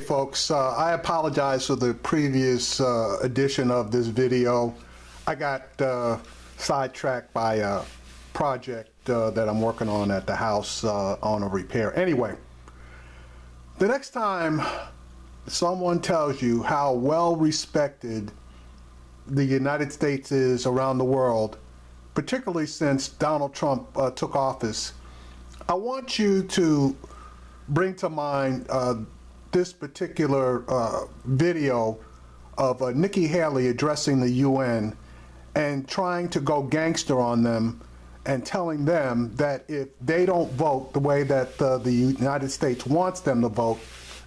folks, I apologize for the previous edition of this video. I got sidetracked by a project that I'm working on at the house on a repair. Anyway, the next time someone tells you how well respected the United States is around the world, particularly since Donald Trump took office, I want you to bring to mind this particular video of Nikki Haley addressing the UN and trying to go gangster on them and telling them that if they don't vote the way that the United States wants them to vote,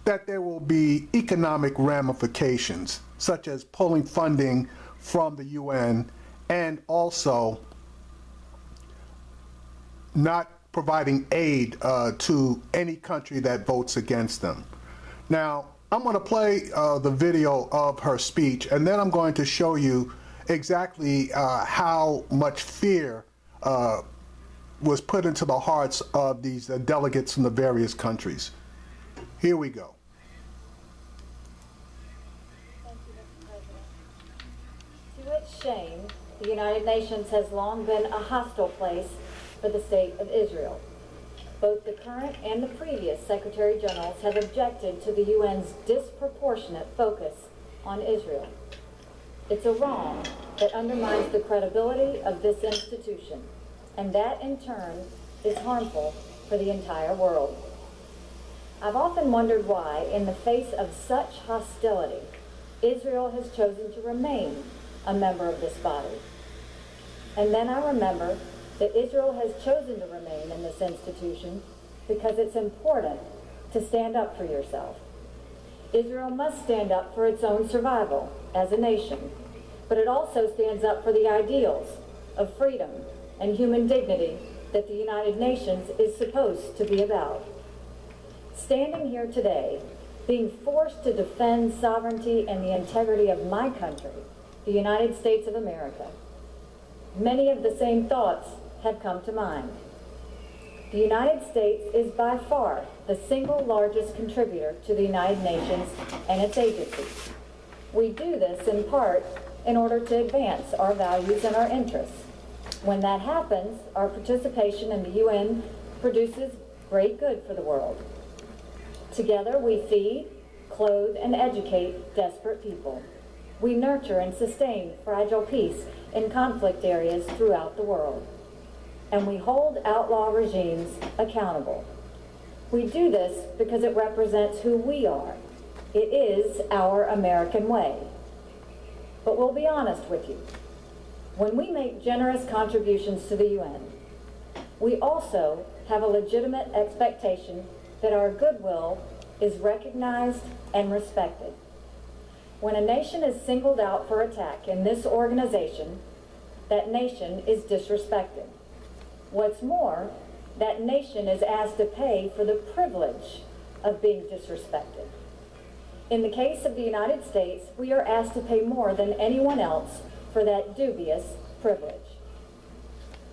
that there will be economic ramifications, such as pulling funding from the UN and also not providing aid to any country that votes against them. Now, I'm going to play the video of her speech, and then I'm going to show you exactly how much fear was put into the hearts of these delegates from the various countries. Here we go. Thank you, Mr. President. To its shame, the United Nations has long been a hostile place for the state of Israel. Both the current and the previous Secretary Generals have objected to the UN's disproportionate focus on Israel. It's a wrong that undermines the credibility of this institution, and that in turn is harmful for the entire world. I've often wondered why, in the face of such hostility, Israel has chosen to remain a member of this body. And then I remember that Israel has chosen to remain in this institution because it's important to stand up for yourself. Israel must stand up for its own survival as a nation, but it also stands up for the ideals of freedom and human dignity that the United Nations is supposed to be about. Standing here today, being forced to defend sovereignty and the integrity of my country, the United States of America, many of the same thoughts have come to mind. The United States is by far the single largest contributor to the United Nations and its agencies. We do this in part in order to advance our values and our interests. When that happens, our participation in the UN produces great good for the world. Together we feed, clothe, and educate desperate people. We nurture and sustain fragile peace in conflict areas throughout the world. And we hold outlaw regimes accountable. We do this because it represents who we are. It is our American way. But we'll be honest with you. When we make generous contributions to the UN, we also have a legitimate expectation that our goodwill is recognized and respected. When a nation is singled out for attack in this organization, that nation is disrespected. What's more, that nation is asked to pay for the privilege of being disrespected. In the case of the United States, we are asked to pay more than anyone else for that dubious privilege.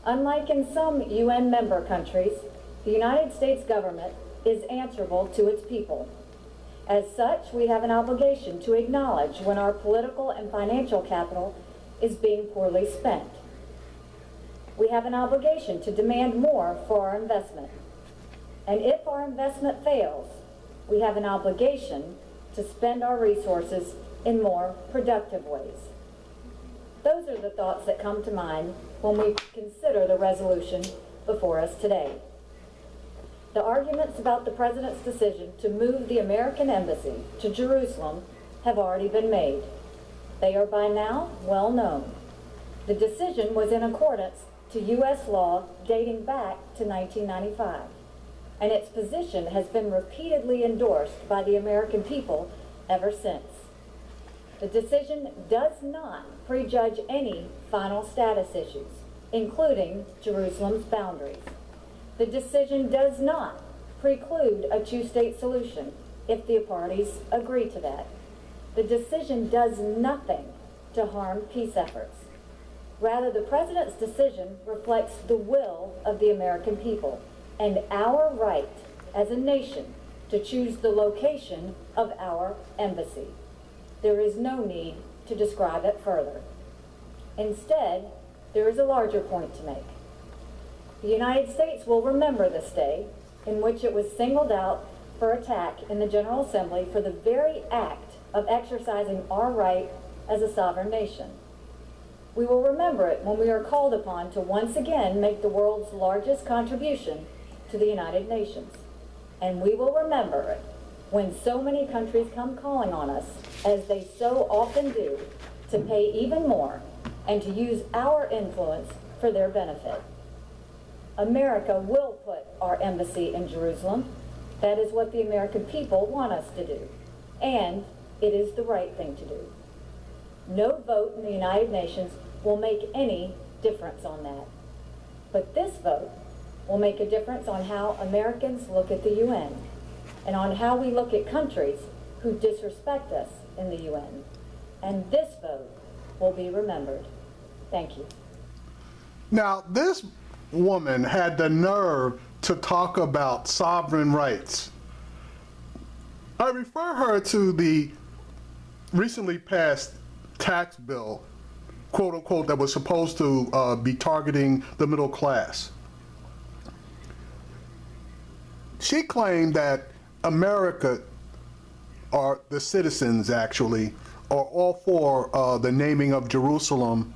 Unlike in some UN member countries, the United States government is answerable to its people. As such, we have an obligation to acknowledge when our political and financial capital is being poorly spent. We have an obligation to demand more for our investment. And if our investment fails, we have an obligation to spend our resources in more productive ways. Those are the thoughts that come to mind when we consider the resolution before us today. The arguments about the President's decision to move the American Embassy to Jerusalem have already been made. They are by now well known. The decision was in accordance to U.S. law dating back to 1995, and its position has been repeatedly endorsed by the American people ever since. The decision does not prejudge any final status issues, including Jerusalem's boundaries. The decision does not preclude a two-state solution if the parties agree to that. The decision does nothing to harm peace efforts. Rather, the President's decision reflects the will of the American people and our right as a nation to choose the location of our embassy. There is no need to describe it further. Instead, there is a larger point to make. The United States will remember this day in which it was singled out for attack in the General Assembly for the very act of exercising our right as a sovereign nation. We will remember it when we are called upon to once again make the world's largest contribution to the United Nations. And we will remember it when so many countries come calling on us, as they so often do, to pay even more and to use our influence for their benefit. America will put our embassy in Jerusalem. That is what the American people want us to do. And it is the right thing to do. No vote in the United Nations will make any difference on that. But this vote will make a difference on how Americans look at the UN and on how we look at countries who disrespect us in the UN. And this vote will be remembered. Thank you. Now, this woman had the nerve to talk about sovereign rights. I refer her to the recently passed tax bill, quote unquote, that was supposed to be targeting the middle class. She claimed that America, or the citizens actually, are all for the naming of Jerusalem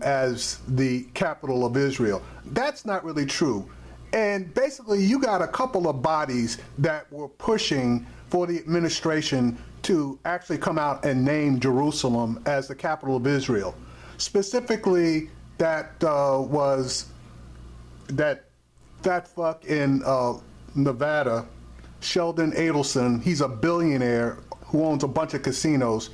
as the capital of Israel. That's not really true. And basically, you got a couple of bodies that were pushing for the administration to actually come out and name Jerusalem as the capital of Israel. Specifically, that was that fat fuck in Nevada, Sheldon Adelson. He's a billionaire who owns a bunch of casinos.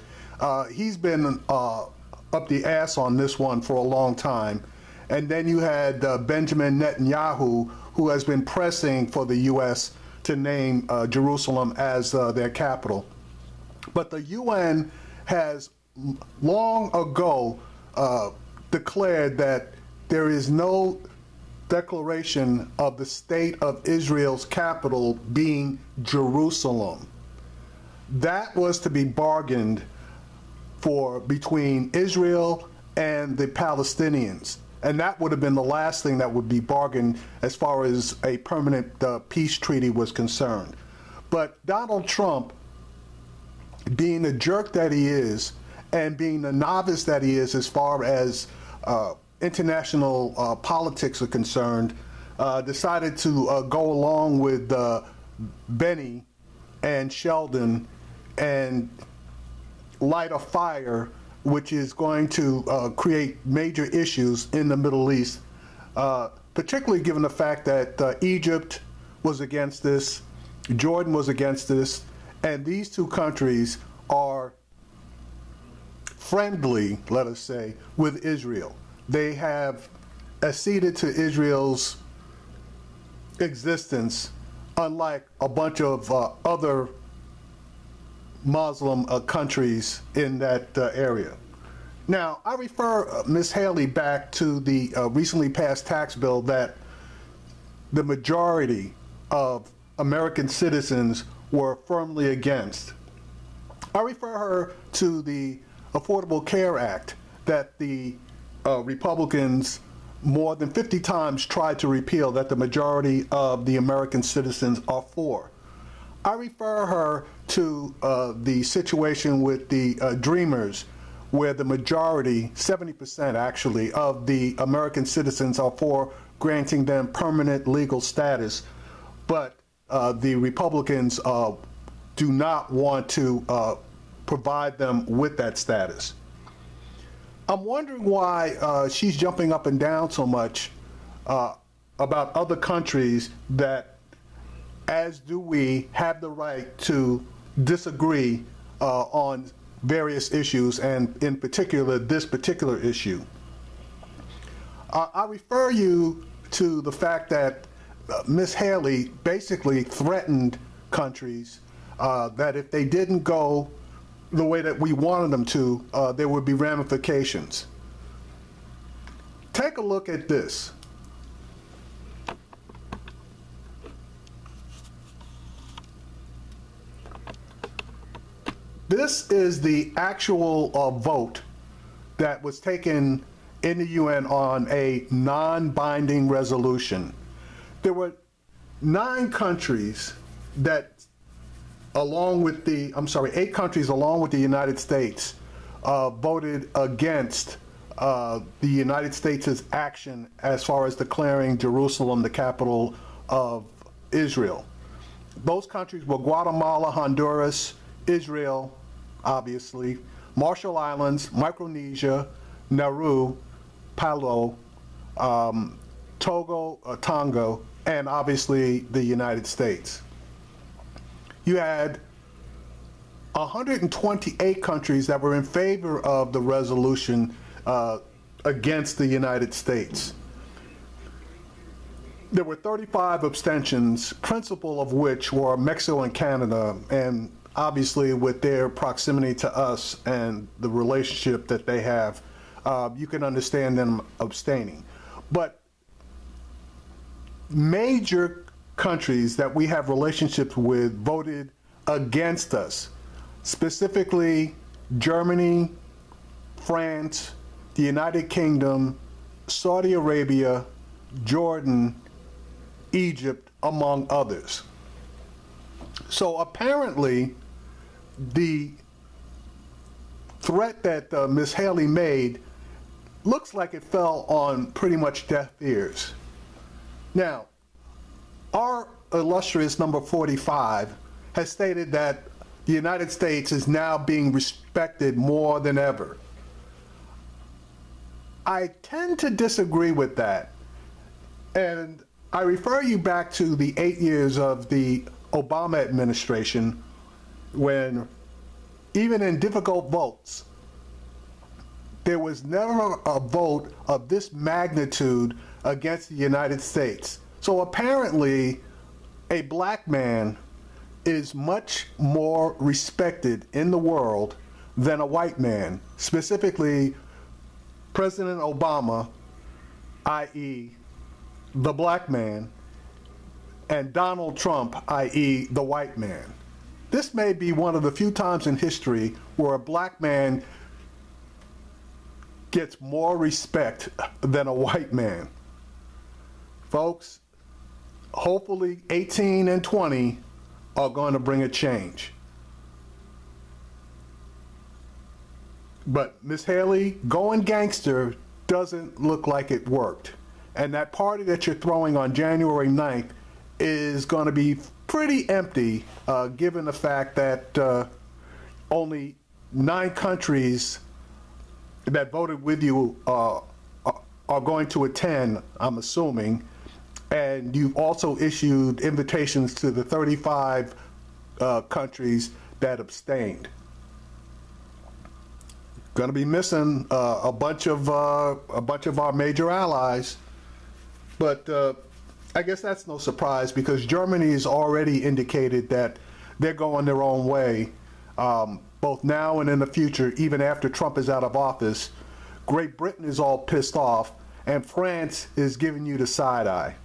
He's been up the ass on this one for a long time. And then you had Benjamin Netanyahu, who has been pressing for the U.S. to name Jerusalem as their capital. But the UN has long ago declared that there is no declaration of the state of Israel's capital being Jerusalem. That was to be bargained for between Israel and the Palestinians. And that would have been the last thing that would be bargained as far as a permanent peace treaty was concerned. But Donald Trump, being the jerk that he is, and being the novice that he is as far as international politics are concerned, decided to go along with Benny and Sheldon and light a fire which is going to create major issues in the Middle East, particularly given the fact that Egypt was against this, Jordan was against this, and these two countries are friendly, let us say, with Israel. They have acceded to Israel's existence, unlike a bunch of other Muslim countries in that area. Now, I refer Ms. Haley back to the recently passed tax bill that the majority of American citizens were firmly against. I refer her to the Affordable Care Act that the Republicans more than 50 times tried to repeal, that the majority of the American citizens are for. I refer her to the situation with the Dreamers, where the majority, 70% actually, of the American citizens are for granting them permanent legal status, but the Republicans do not want to provide them with that status. I'm wondering why she's jumping up and down so much about other countries that, as do we, have the right to disagree on various issues, and in particular, this particular issue. I refer you to the fact that Ms. Haley basically threatened countries that if they didn't go the way that we wanted them to, there would be ramifications. Take a look at this. This is the actual vote that was taken in the UN on a non-binding resolution. There were 9 countries that, along with the, 8 countries along with the United States, voted against the United States' action as far as declaring Jerusalem the capital of Israel. Those countries were Guatemala, Honduras, Israel, obviously, Marshall Islands, Micronesia, Nauru, Palau, Togo, Tonga, and obviously the United States. You had 128 countries that were in favor of the resolution against the United States. There were 35 abstentions, principal of which were Mexico and Canada, and obviously with their proximity to us and the relationship that they have, you can understand them abstaining. But major countries that we have relationships with voted against us, specifically Germany, France, the United Kingdom, Saudi Arabia, Jordan, Egypt, among others. So apparently, the threat that Ms. Haley made looks like it fell on pretty much deaf ears. Now, our illustrious number 45 has stated that the United States is now being respected more than ever. I tend to disagree with that, and I refer you back to the 8 years of the Obama administration when, even in difficult votes, there was never a vote of this magnitude against the United States. So apparently, a black man is much more respected in the world than a white man, specifically President Obama, i.e., the black man, and Donald Trump, i.e., the white man. This may be one of the few times in history where a black man gets more respect than a white man. Folks, hopefully 18 and 20 are going to bring a change. But Ms. Haley, going gangster doesn't look like it worked. And that party that you're throwing on January 9th is going to be pretty empty, given the fact that only 9 countries that voted with you are going to attend, I'm assuming, and you've also issued invitations to the 35 countries that abstained. Going to be missing a bunch of our major allies. But I guess that's no surprise, because Germany has already indicated that they're going their own way, both now and in the future, even after Trump is out of office. Great Britain is all pissed off, and France is giving you the side eye.